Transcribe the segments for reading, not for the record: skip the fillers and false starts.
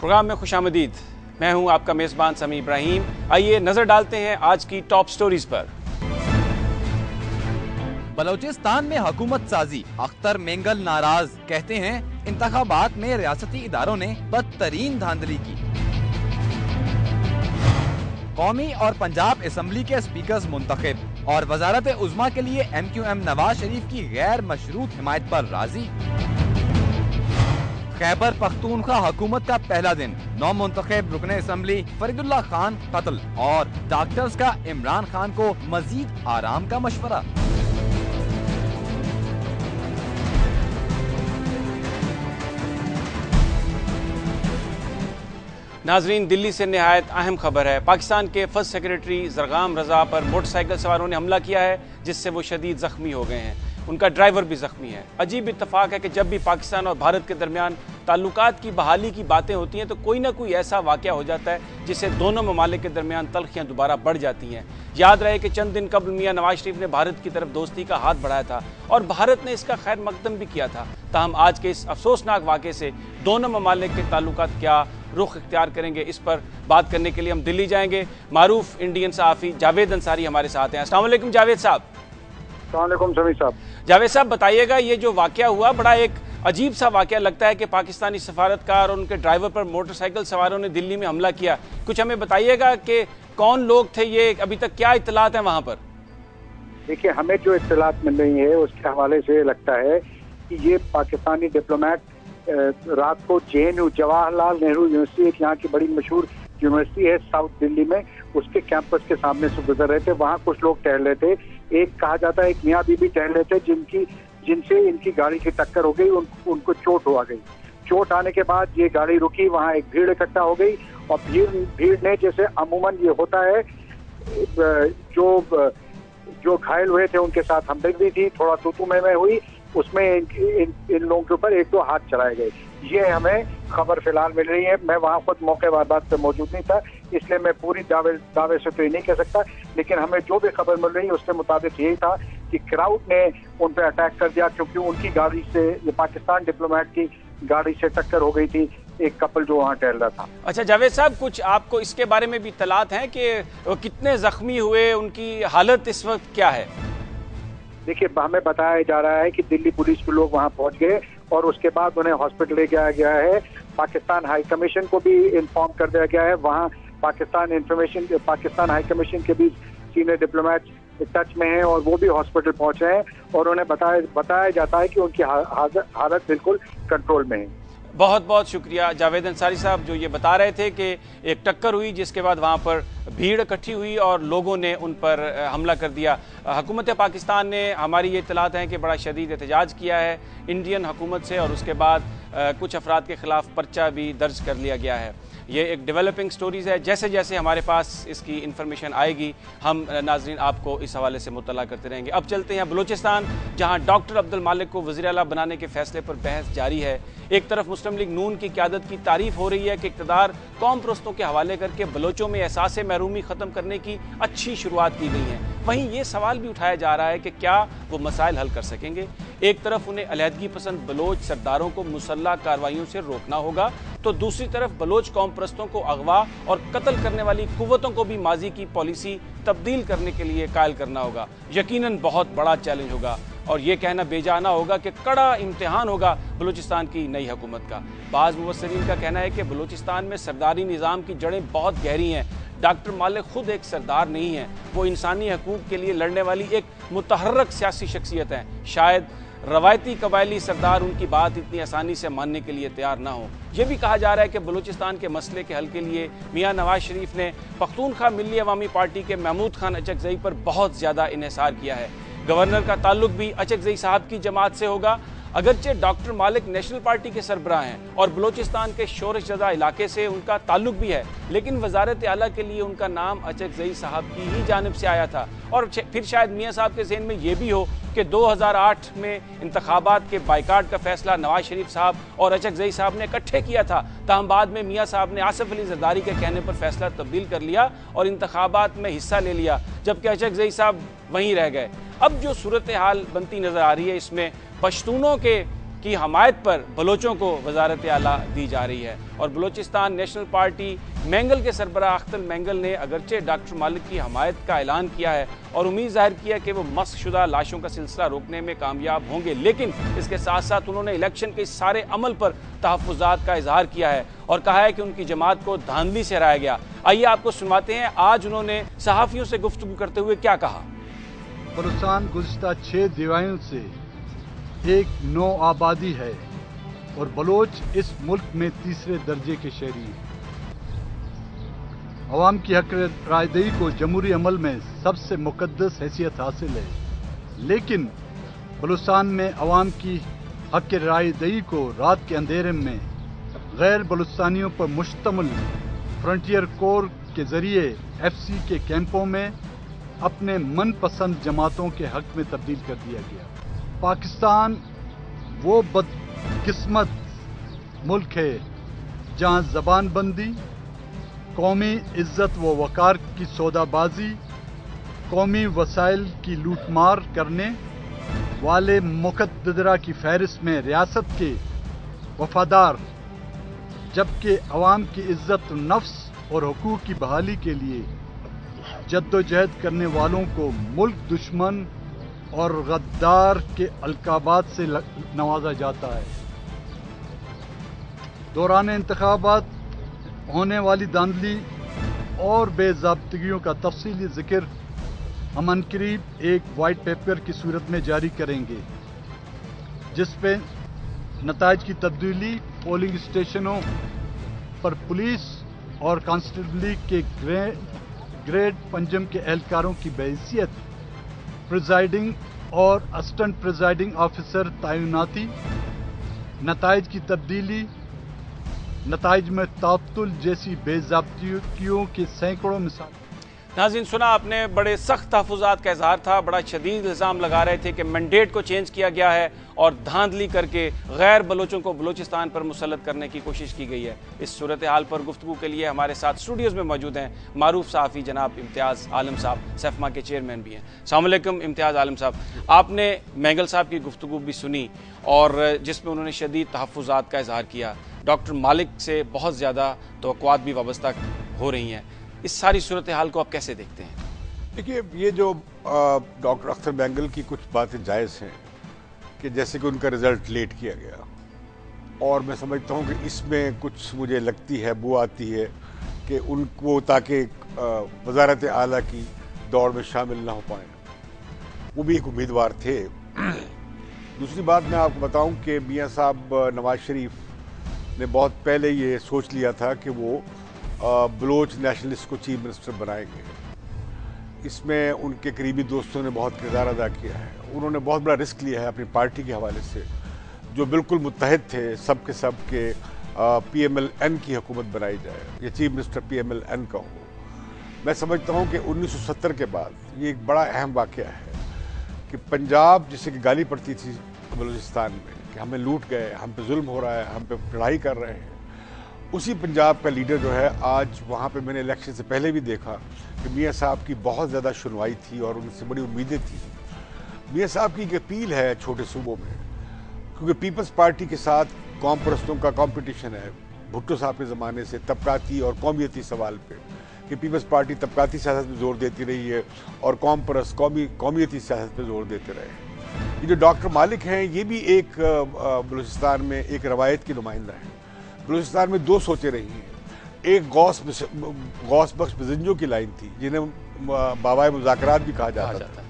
Programme में खुशामदीद। मैं हूं आपका मेज़बान समी इब्राहिम। आइए नजर डालते हैं आज की टॉप स्टोरीज पर। बलोचिस्तान में हुकूमत साजी, अख्तर मेंगल नाराज, कहते हैं इंतखाबात में रियासती इदारों ने बदतरीन धांधली की। कौमी और पंजाब असम्बली के स्पीकर्स मुंतखब और वजारत उज़्मा के लिए MQM नवाज शरीफ की गैर मशरूत हिमायत पर राजी। खैबर पख्तूनख्वा हुकूमत का पहला दिन, नौ मुंतखब रुकने असम्बली फरीदुल्लाह खान कत्ल और डॉक्टर्स का इमरान खान को मजीद आराम का मशवरा। नाजरीन, दिल्ली से निहायत अहम खबर है। पाकिस्तान के फर्स्ट सेक्रेटरी ज़रगाम रजा पर मोटरसाइकिल सवारों ने हमला किया है, जिससे वो शदीद जख्मी हो गए हैं। उनका ड्राइवर भी जख्मी है। अजीब इत्तफाक है कि जब भी पाकिस्तान और भारत के दरमियान ताल्लुकात की बहाली की बातें होती हैं तो कोई ना कोई ऐसा वाक़या हो जाता है जिससे दोनों ममालिक के दरमियान तलखियाँ दोबारा बढ़ जाती हैं। याद रहे कि चंद दिन कबल मियाँ नवाज शरीफ ने भारत की तरफ दोस्ती का हाथ बढ़ाया था और भारत ने इसका खैर मकदम भी किया था। ताहम आज के इस अफसोसनाक वाक़े से दोनों ममालिक के ताल्लुकात क्या रुख इख्तियार करेंगे, इस पर बात करने के लिए हम दिल्ली जाएंगे। मारूफ इंडियन सहाफ़ी जावेद अंसारी हमारे साथ हैं। अस्सलाम वालेकुम जावेद साहब। अस्सलाम समी साहब। जावेद साहब, बताइएगा, ये जो वाक़या हुआ बड़ा एक अजीब सा वाक़या लगता है कि पाकिस्तानी सफारतकार और उनके ड्राइवर पर मोटरसाइकिल सवारों ने दिल्ली में हमला किया। कुछ हमें बताइएगा कि कौन लोग थे ये, अभी तक क्या इत्तलात है वहाँ पर? देखिए, हमें जो इत्तलात मिल रही है उसके हवाले से लगता है कि ये पाकिस्तानी डिप्लोमेट रात को JNU जवाहरलाल नेहरू यूनिवर्सिटी, एक यहाँ की बड़ी मशहूर यूनिवर्सिटी है साउथ दिल्ली में, उसके कैंपस के सामने से गुजर रहे थे। वहाँ कुछ लोग टहल रहे थे। एक कहा जाता है एक मियाँ बीबी टहल रहे थे जिनसे इनकी गाड़ी की टक्कर हो गई, उनको चोट हुआ गई। चोट आने के बाद ये गाड़ी रुकी, वहाँ एक भीड़ इकट्ठा हो गई और भीड़ ने, जैसे अमूमन ये होता है, जो घायल हुए थे उनके साथ हमदर्दी थी, थोड़ा तू में हुई, उसमें इन लोगों के ऊपर एक दो हाथ चलाए गए। ये हमें खबर फिलहाल मिल रही है। मैं वहाँ खुद मौके वारदात पे मौजूद नहीं था, इसलिए मैं पूरी दावे से तो ये नहीं कह सकता, लेकिन हमें जो भी खबर मिल रही है उसके मुताबिक यही था कि क्राउड ने उन पर अटैक कर दिया, क्योंकि उनकी गाड़ी से, ये पाकिस्तान डिप्लोमेट की गाड़ी से टक्कर हो गई थी एक कपल जो वहाँ टहल रहा था। अच्छा जावेद साहब, कुछ आपको इसके बारे में भी इत्तलात हैं कि वो कितने जख्मी हुए, उनकी हालत इस वक्त क्या है? देखिए, हमें बताया जा रहा है कि दिल्ली पुलिस के लोग वहां पहुंच गए और उसके बाद उन्हें हॉस्पिटल ले जाया गया है। पाकिस्तान हाई कमीशन को भी इन्फॉर्म कर दिया गया है। वहां पाकिस्तान हाई कमीशन के भी सीनियर डिप्लोमेट टच में हैं और वो भी हॉस्पिटल पहुंचे हैं और उन्हें बताया जाता है कि उनकी हालत बिल्कुल कंट्रोल में है। बहुत बहुत शुक्रिया जावेद अंसारी साहब, जो ये बता रहे थे कि एक टक्कर हुई जिसके बाद वहाँ पर भीड़ इकट्ठी हुई और लोगों ने उन पर हमला कर दिया। हुकूमत पाकिस्तान ने, हमारी ये इत्तलात हैं कि बड़ा शदीद एहतजाज किया है इंडियन हुकूमत से और उसके बाद कुछ अफराद के खिलाफ पर्चा भी दर्ज कर लिया गया है। ये एक डेवलपिंग स्टोरीज़ है। जैसे जैसे हमारे पास इसकी इन्फॉर्मेशन आएगी हम नाजरीन आपको इस हवाले से मुतला करते रहेंगे। अब चलते हैं बलूचिस्तान, जहां डॉक्टर अब्दुल मालिक को वज़ीर आला बनाने के फैसले पर बहस जारी है। एक तरफ मुस्लिम लीग नून की क़यादत की तारीफ हो रही है कि इक़्तिदार कौम परस्तों के हवाले करके बलोचों में एहसास महरूमी ख़त्म करने की अच्छी शुरुआत की गई है। वहीं ये सवाल भी उठाया जा रहा है कि क्या वो मसाइल हल कर सकेंगे। एक तरफ उन्हें अलहदगी पसंद बलोच सरदारों को मुसल्लह कार्रवाइयों से रोकना होगा, तो दूसरी तरफ बलोच कौम परस्तों को अगवा और कत्ल करने वाली कुव्वतों को भी माजी की पॉलिसी तब्दील करने के लिए कायल करना होगा। यकीनन बहुत बड़ा चैलेंज होगा और ये कहना बेजाना होगा कि कड़ा इम्तिहान होगा बलूचिस्तान की नई हुकूमत का। बाज़ मुबस्सिरीन का कहना है कि बलूचिस्तान में सरदारी निज़ाम की जड़ें बहुत गहरी हैं। डॉक्टर मालिक खुद एक सरदार नहीं है, वो इंसानी हकूक़ के लिए लड़ने वाली एक मुतहर्रक सियासी शख्सियत है। शायद रवायती कबायली सरदार उनकी बात इतनी आसानी से मानने के लिए तैयार ना हो। यह भी कहा जा रहा है कि बलूचिस्तान के मसले के हल के लिए मियाँ नवाज शरीफ ने पख्तूनख्वा मिल्ली अवामी पार्टी के महमूद खान अचकज़ई पर बहुत ज़्यादा इन्हिसार किया है। गवर्नर का ताल्लुक भी अचकज़ई साहब की जमात से होगा। अगरचे डॉक्टर मालिक नेशनल पार्टी के सरबराह हैं और बलूचिस्तान के शोरश ज़दा इलाके से उनका ताल्लुक भी है, लेकिन वजारत आला के लिए उनका नाम अचकज़ई साहब की ही जानिब से आया था। और फिर शायद मियाँ साहब के ज़हन में ये भी हो कि 2008 में इंतखाबात के बाइकाट का फैसला नवाज शरीफ साहब और अचकज़ई साहब ने इकट्ठे किया था, ताहम बाद में मियाँ साहब ने आसिफ अली जरदारी के कहने पर फैसला तब्दील कर लिया और इंतखाबात में हिस्सा ले लिया, जबकि अचकज़ई साहब वहीं रह गए। अब जो सूरत हाल बनती नज़र आ रही है, इसमें पश्तूनों के की हमायत पर बलोचों को वजारत आला दी जा रही है। और बलोचिस्तान नेशनल पार्टी मैंगल के सरबराह अख्तर मैंगल ने अगरचे डॉक्टर मालिक की हमायत का ऐलान किया है और उम्मीद जाहिर किया कि वो मस्कशुदा लाशों का सिलसिला रोकने में कामयाब होंगे, लेकिन इसके साथ साथ उन्होंने इलेक्शन के सारे अमल पर तहफ़्फ़ुज़ात का इजहार किया है और कहा है कि उनकी जमात को धांधली से हराया गया। आइए आपको सुनवाते हैं आज उन्होंने सहाफ़ियों से गुफ्तगू करते हुए क्या कहा। बलूचिस्तान गुज़िश्ता 6 दिवाइयों से एक नौ आबादी है और बलोच इस मुल्क में तीसरे दर्जे के शहरी हैं। अवाम की हक रायदही को जमहूरी अमल में सबसे मुकद्दस हैसियत हासिल है, लेकिन बलूचिस्तान में अवाम की हक रायदही को रात के अंधेरे में गैर बलूचिस्तानियों पर मुश्तमिल फ्रंटियर कोर के जरिए FC के कैंपों में अपने मनपसंद जमातों के हक में तब्दील कर दिया गया। पाकिस्तान वो बदकिस्मत मुल्क है जहां ज़बानबंदी, कौमी इज्जत व वकार की सौदाबाजी, कौमी वसाइल की लूटमार करने वाले मुक़द्दरा की फहरिस्त में रियासत के वफादार, जबकि अवाम की इज्जत नफ्स और हुकूक की बहाली के लिए जद्दोजहद करने वालों को मुल्क दुश्मन और गद्दार के अलकाबात से नवाजा जाता है। दौरान इंतखाबात होने वाली धांधली और बेज़ाब्तगियों का तफसीली जिक्र हम अनकरीब एक वाइट पेपर की सूरत में जारी करेंगे, जिसपे नताइज की तब्दीली, पोलिंग स्टेशनों पर पुलिस और कांस्टेबली के ग्रेड पंजम के एहलकारों की बहैसियत प्रिजाइडिंग और असिस्टेंट प्रिजाइडिंग ऑफिसर तैनाती, नताइज की तब्दीली, नताइज में तातुल जैसी बेज़ाब्तियों के सैकड़ों मिसाल। नाज़रीन, सुना आपने, बड़े सख्त तहफ़्फ़ुज़ात का इज़हार था, बड़ा शदीद इल्ज़ाम लगा रहे थे कि मैंडेट को चेंज किया गया है और धांधली करके गैर बलोचों को बलूचिस्तान पर मुसल्लत करने की कोशिश की गई है। इस सूरत हाल पर गुफ्तगू के लिए हमारे साथ स्टूडियोज़ में मौजूद हैं मारूफ सहाफ़ी जनाब इम्तियाज़ आलम साहब, सेफमा के चेयरमैन भी हैं। अस्सलाम वालेकुम इम्तियाज़ आलम साहब, आपने मैंगल साहब की गुफ्तगू भी सुनी और जिसमें उन्होंने शदीद तहफ़्फ़ुज़ात का इज़हार किया, डॉक्टर मालिक से बहुत ज़्यादा तवक्कुआत भी वाबस्ता हो रही हैं। इस सारी सूरत हाल को आप कैसे देखते हैं? देखिए, ये जो डॉक्टर अख्तर मैंगल की कुछ बातें जायज़ हैं कि जैसे कि उनका रिज़ल्ट लेट किया गया, और मैं समझता हूँ कि इसमें कुछ मुझे लगती है, बू आती है कि उनको ताकि वज़ारत आला की दौड़ में शामिल ना हो पाए, वो भी एक उम्मीदवार थे। दूसरी बात मैं आपको बताऊँ कि मियाँ साहब नवाज शरीफ ने बहुत पहले ये सोच लिया था कि वो बलोच नेशनलिस्ट को चीफ मिनिस्टर बनाएंगे। इसमें उनके करीबी दोस्तों ने बहुत किरदार अदा किया है। उन्होंने बहुत बड़ा रिस्क लिया है अपनी पार्टी के हवाले से, जो बिल्कुल मुत्तहिद थे सब के PMLN की हुकूमत बनाई जाए, या चीफ मिनिस्टर PMLN का हो। मैं समझता हूँ कि 1970 के बाद ये एक बड़ा अहम वाक़या है कि पंजाब, जिसे कि गाली पड़ती थी बलूचिस्तान में कि हमें लूट गए, हम पे जुल्म हो रहा है, हम पे लड़ाई कर रहे हैं, उसी पंजाब का लीडर जो है आज वहाँ पे, मैंने इलेक्शन से पहले भी देखा कि मियाँ साहब की बहुत ज़्यादा सुनवाई थी और उनसे बड़ी उम्मीदें थी। मियाँ साहब की एक अपील है छोटे सूबों में, क्योंकि पीपल्स पार्टी के साथ कौम परस्तों का कंपटीशन है भुट्टो साहब के ज़माने से, तबकाती और कौमियती सवाल पे, कि पीपल्स पार्टी तबकाती सियासत पर जोर देती रही है और कौम परस्त कौमियती सियासत पर जोर देते रहे। ये जो डॉक्टर मालिक हैं, ये भी एक बलूचिस्तान में एक रवायत की नुमाइंदा है। बलूचिस्तान में दो सोचें रही हैं, एक गौस बख्श बिजंजो की लाइन थी, जिन्हें बाबाए मुज़ाकरात भी कहा जाता था,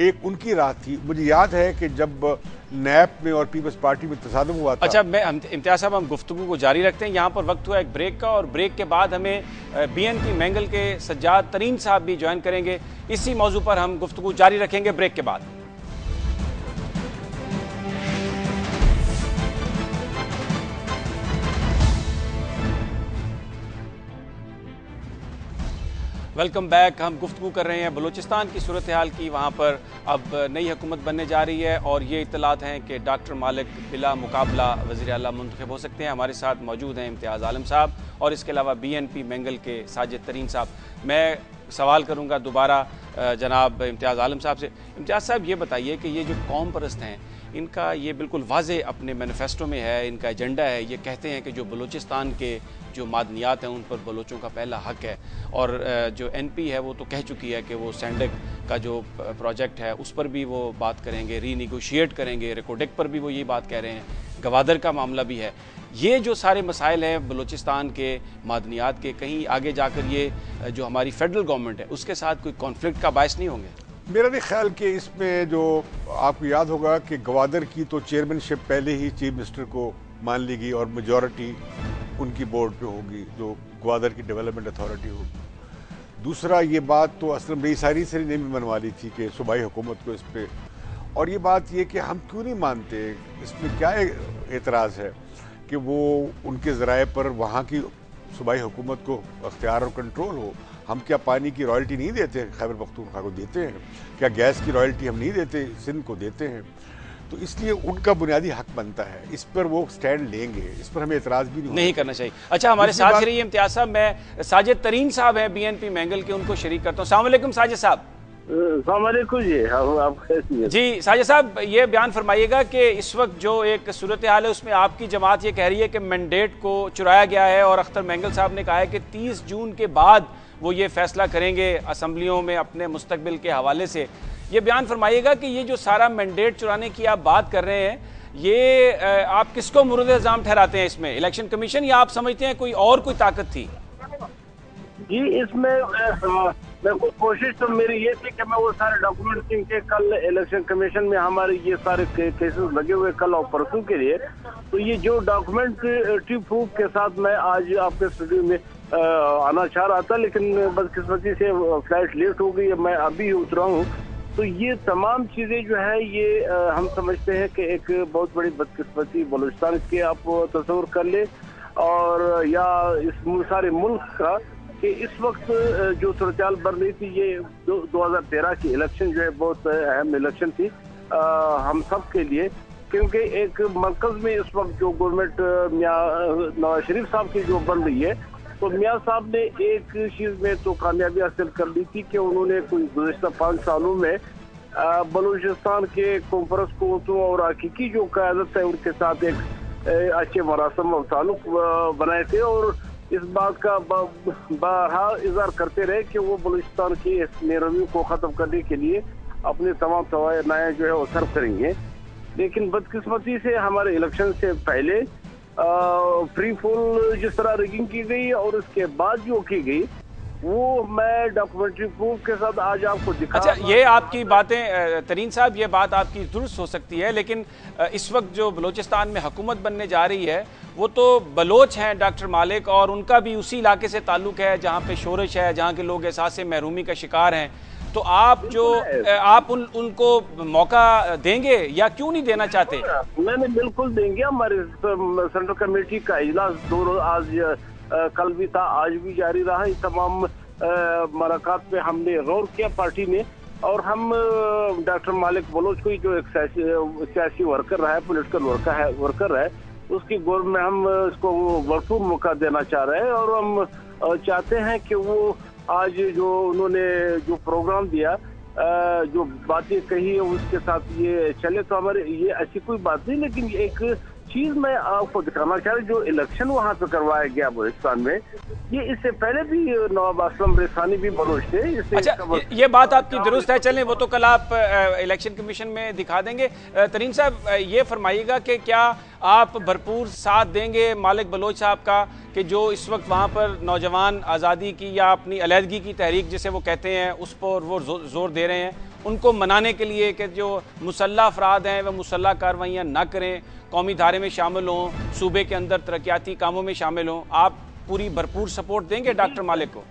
एक उनकी राह थी। मुझे याद है कि जब नैप में और पीपल्स पार्टी में तसादुम हुआ था। अच्छा, मैं इम्तियाज़ साहब, हम गुफ्तगू को जारी रखते हैं। यहाँ पर वक्त हुआ एक ब्रेक का, और ब्रेक के बाद हमें BNP मैंगल के सज्जाद तरीन साहब भी ज्वाइन करेंगे। इसी मौजू पर हम गुफ्तगू जारी रखेंगे ब्रेक के बाद। Welcome back. हम गुफ्तगू कर रहे हैं बलूचिस्तान की सूरत हाल की। वहाँ पर अब नई हुकूमत बनने जा रही है और ये इत्तलात हैं कि डॉक्टर मालिक बिला मुकाबला वज़ीर आला मुंतखब हो सकते हैं। हमारे साथ मौजूद हैं इम्तियाज़ आलम साहब और इसके अलावा BNP मैंगल के साजिद तरीन साहब। मैं सवाल करूँगा दोबारा जनाब इम्तियाज़ आलम साहब से। इम्तियाज़ साहब, ये बताइए कि ये जो कौम परस्त हैं, इनका ये बिल्कुल वाज़े अपने मैनिफेस्टो में है, इनका एजेंडा है। ये कहते हैं कि जो बलूचिस्तान के जो मादनियात हैं उन पर बलोचों का पहला हक है। और जो एनपी है वो तो कह चुकी है कि वो सैंडक का जो प्रोजेक्ट है उस पर भी वो बात करेंगे, रीनिगोशिएट करेंगे। रेकोडेक पर भी वो ये बात कह रहे हैं। गवादर का मामला भी है। ये जो सारे मसाइल हैं बलूचिस्तान के मादनियात के, कहीं आगे जाकर ये जो हमारी फेडरल गवर्नमेंट है उसके साथ कोई कॉन्फ्लिक्ट का बायस नहीं होंगे? मेरा नहीं ख्याल कि इसमें जो आपको याद होगा कि गवादर की तो चेयरमैनशिप पहले ही चीफ मिनिस्टर को मान ली गई और मेजॉरिटी उनकी बोर्ड पे होगी, जो गवादर की डेवलपमेंट अथॉरिटी होगी। दूसरा, ये बात तो असलम रई सारी से ने भी मनवा ली थी कि सूबाई हुकूमत को इस पर, और ये बात ये कि हम क्यों नहीं मानते, इसमें क्या एतराज़ है कि वो उनके ज़राए पर वहाँ की सूबाई हुकूमत को अख्तियार और कंट्रोल हो। हम क्या पानी की रॉयल्टी नहीं देते? खैबर पख्तूनख्वा को देते हैं। क्या गैस की रॉयल्टी हम नहीं देते? सिंध को देते हैं। तो इसलिए उनका बुनियादी हक बनता है, इस पर वो स्टैंड लेंगे, इस पर हमें एतराज़ भी नहीं करना चाहिए। अच्छा, हमारे साथ रहिए इम्तियाज साहब। मैं साजिद तरीन साहब हैं बीएनपी मैंगल के, उनको शरीक करता हूँ। अस्सलाम वालेकुम साजिद साहब। जी साजिद साहब, ये बयान फरमाइएगा कि इस वक्त जो एक सूरत हाल है उसमें आपकी जमात ये कह रही है कि मैंडेट को चुराया गया है, और अख्तर मैंगल साहब ने कहा है कि 30 जून के बाद वो ये फैसला करेंगे असम्बलियों में अपने मुस्तकबिल के हवाले से। ये बयान फरमाइएगा कि ये जो सारा मैंडेट चुराने की आप बात कर रहे हैं, ये आप किसको मुर्द इल्ज़ाम ठहराते हैं इसमें? इलेक्शन कमीशन, या आप समझते हैं कोई और कोई ताकत थी? जी, इसमें कोशिश तो मेरी ये थी कि मैं वो सारे डॉक्यूमेंट के कल इलेक्शन कमीशन में हमारे ये सारे केसेस लगे हुए कल और परसों के लिए, तो ये जो डॉक्यूमेंट्री प्रूफ के साथ मैं आज आपके स्टूडियो में आना चाह रहा था, लेकिन बदकिस्मती से फ्लाइट लेट हो गई, मैं अभी उतरा हूँ। तो ये तमाम चीजें जो है ये हम समझते हैं कि एक बहुत बड़ी बदकिस्मती बलूचिस्तान के आप तस्वीर कर ले, और या इस सारे मुल्क का, कि इस वक्त जो सूरत बन रही थी, ये 2013 की इलेक्शन जो है बहुत अहम इलेक्शन थी हम सब के लिए, क्योंकि एक मरकज में इस वक्त जो गवर्नमेंट मियां नवाज शरीफ साहब की जो बन रही है, तो मियां साहब ने एक चीज में तो कामयाबी हासिल कर ली थी कि उन्होंने कोई गुज़िश्ता 5 सालों में बलूचिस्तान के कॉन्फ्रेंस कोर्टों और हकीकी जो क़यादत है उनके साथ एक अच्छे मरासम और ताल्लुक बनाए थे, और इस बात का बारहा इज़हार करते रहे कि वो बलूचिस्तान की इस नैरवी को ख़त्म करने के लिए अपने तमाम तवानाएं जो है वो सर्व करेंगे। लेकिन बदकिस्मती से हमारे इलेक्शन से पहले फ्री फॉल जिस तरह रिगिंग की गई और उसके बाद जो की गई, वो मैं डॉक्यूमेंट्री प्रूफ के साथ आज आपको दिखा। अच्छा, ये आपकी बातें तरीन साहब, ये बात आपकी दुरुस्त हो सकती है, लेकिन इस वक्त जो बलूचिस्तान में हुकूमत बनने जा रही है वो तो बलोच हैं डॉक्टर मालिक, और उनका भी उसी इलाके से ताल्लुक है जहाँ पे शोरश है, जहाँ के लोग एहसास महरूमी का शिकार हैं। तो आप उनको मौका देंगे या क्यों नहीं देना चाहते? नहीं, बिल्कुल देंगे। हमारे सेंट्रल कमेटी का इजलास आज कल भी था, आज भी जारी रहा। इस तमाम मुलाकात पे हमने गौर किया पार्टी में, और हम डॉक्टर मालिक बलोच को जो एक सियासी वर्कर रहा है, पॉलिटिकल वर्कर है, उसकी गौर में हम इसको भरपूर मौका देना चाह रहे हैं, और हम चाहते हैं कि वो आज जो उन्होंने जो प्रोग्राम दिया, जो बातें कही है उसके साथ ये चले, तो हमारे ये अच्छी कोई बात नहीं। लेकिन एक चीज मैं आपको दिखाना चाह रहा हूँ, जो इलेक्शन वहाँ पे करवाया गया बलूचिस्तान में, ये इससे पहले भी नवाब असलम रेसानी भी बलोच थे। अच्छा, ये बात आपकी दुरुस्त है। चलें, वो तो कल आप इलेक्शन कमीशन में दिखा देंगे। तरीन साहब, ये फरमाइएगा कि क्या आप भरपूर साथ देंगे मालिक बलोच साहब का, कि जो इस वक्त वहाँ पर नौजवान आज़ादी की या अपनी अलहदगी की तहरीक जिसे वो कहते हैं उस पर वो जोर दे रहे हैं, उनको मनाने के लिए कि जो मुसल्ला अफराद हैं वह मुसल्ला कार्रवाइयाँ ना करें, कौमी धारे में शामिल हों, सूबे के अंदर तरक्याती कामों में शामिल हों? आप पूरी भरपूर सपोर्ट देंगे डॉक्टर मालिक को?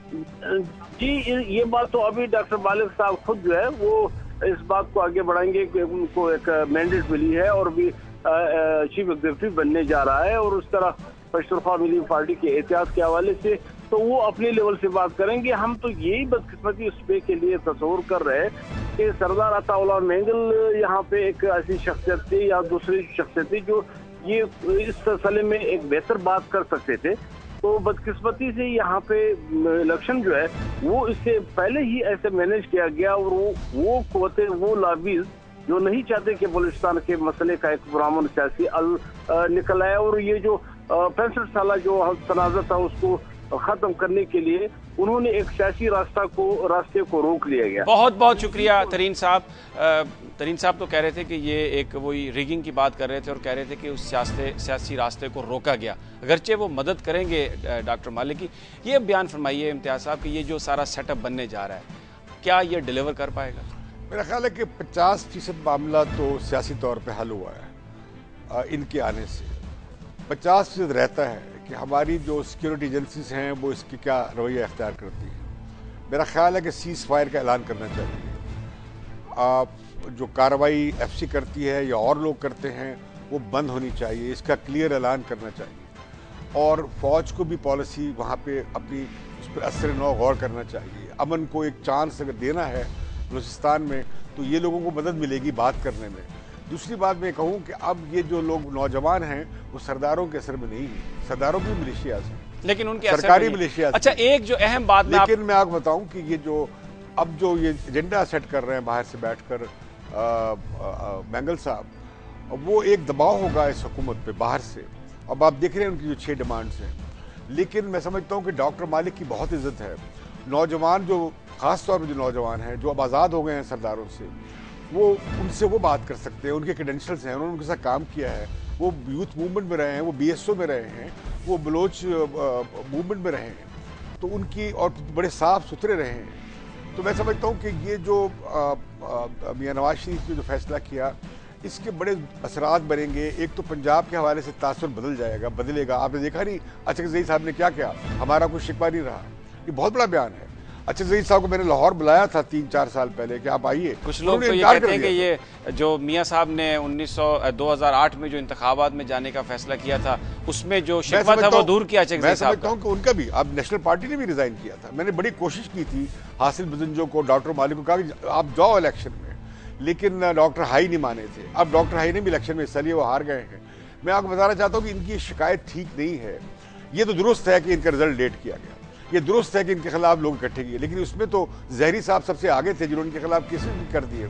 जी, ये बात तो अभी डॉक्टर मालिक साहब खुद जो है वो इस बात को आगे बढ़ाएंगे कि उनको एक मैंडेट मिली है और भी चीफ एग्जीक्यूटिव बनने जा रहा है, और उस तरह पश्तूनख्वा मिली पार्टी के एहतियात के हवाले से तो वो अपने लेवल से बात करेंगे। हम तो यही बदकिस्मती उस पे के लिए तस्वुर कर रहे हैं कि सरदार अताउल्लाह मैंगल यहाँ पे एक ऐसी शख्सियत थी या दूसरी शख्सियत थी जो ये इस सिलसिले में एक बेहतर बात कर सकते थे। तो बदकिस्मती से यहाँ पे इलेक्शन जो है वो इससे पहले ही ऐसे मैनेज किया गया, और वो लॉबीज जो नहीं चाहते कि बलूचिस्तान के मसले का एक पुरअमन सियासी निकल आए, और ये जो 65 साल जो तनाज़ा था उसको खत्म करने के लिए उन्होंने एक सियासी रास्ते को रोक लिया गया। बहुत बहुत शुक्रिया तरीन साहब। तरीन साहब तो कह रहे थे कि ये एक वही रिगिंग की बात कर रहे थे और कह रहे थे कि उस सियासी रास्ते को रोका गया, अगरचे वो मदद करेंगे डॉक्टर मालिक की। ये बयान फरमाइए इम्तियाज साहब कि ये जो सारा सेटअप बनने जा रहा है क्या ये डिलीवर कर पाएगा? मेरा ख्याल है कि 50% मामला तो सियासी तौर पे हल हुआ है इनके आने से। 50% रहता है कि हमारी जो सिक्योरिटी एजेंसीज हैं वो इसकी क्या रवैया अख्तियार करती हैं। मेरा ख्याल है कि सीज फायर का ऐलान करना चाहिए। जो कार्रवाई एफसी करती है या और लोग करते हैं वो बंद होनी चाहिए, इसका क्लियर ऐलान करना चाहिए। और फौज को भी पॉलिसी वहाँ पे अपनी उस पर असर नौ गौर करना चाहिए। अमन को एक चांस अगर देना है बलूचिस्तान में तो ये लोगों को मदद मिलेगी बात करने में। दूसरी बात मैं कहूँ कि अब ये जो लोग नौजवान हैं वो सरदारों के असर में नहीं है, सरदारों की मिलिशियाज हैं, लेकिन उनके सरकारी मिलिशियाज। अच्छा, एक जो अहम बात लेकिन मैं आपको बताऊं कि ये जो अब जो ये एजेंडा सेट कर रहे हैं बाहर से बैठकर बैंगल साहब, वो एक दबाव होगा इस हुकूमत पे बाहर से। अब आप देख रहे हैं उनकी जो 6 डिमांड्स हैं, लेकिन मैं समझता हूं कि डॉक्टर मालिक की बहुत इज्जत है। नौजवान जो खास तौर पर जो नौजवान हैं जो अब आज़ाद हो गए हैं सरदारों से, वो उनसे वो बात कर सकते हैं, उनके क्रेडेंशियल्स हैं, उन्होंने उनके साथ काम किया है, वो यूथ मूवमेंट में रहे हैं, वो BSO में रहे हैं, वो बलोच मूवमेंट में रहे हैं, तो उनकी और बड़े साफ सुथरे रहे हैं। तो मैं समझता हूँ कि ये जो मियां नवाज शरीफ ने जो फैसला किया इसके बड़े असरात बनेंगे। एक तो पंजाब के हवाले से तासुर बदलेगा। आपने देखा नहीं अचकज़ई साहब ने क्या किया, हमारा कोई शिकवा नहीं रहा। ये बहुत बड़ा बयान है। अचकज़ई साहब को मैंने लाहौर बुलाया था 3-4 साल पहले कि आप आइए। कुछ लोग तो ये कहते हैं कि ये जो मियां साहब ने 2008 में जो इंतखाबात में जाने का फैसला किया था उसमें जो शिकवा था वो दूर किया अचकज़ई साहब। मैं समझता हूँ कि उनका भी, अब नेशनल पार्टी ने भी रिजाइन किया था। मैंने बड़ी कोशिश की थी हासिल बजंजो को, डॉक्टर मालिक को कहा कि आप जाओ इलेक्शन में, लेकिन डॉक्टर हाई नहीं माने थे। अब डॉक्टर हाई ने भी इलेक्शन में हिस्सा लिया, वो हार गए हैं। मैं आपको बताना चाहता हूँ कि इनकी शिकायत ठीक नहीं है। ये तो दुरुस्त है कि इनका रिजल्ट लेट किया गया, ये दुरुस्त है कि इनके खिलाफ लोग इकट्ठे किए, लेकिन उसमें तो जहरी साहब सबसे आगे थे जिन्होंने इनके खिलाफ केसेस भी कर दिए।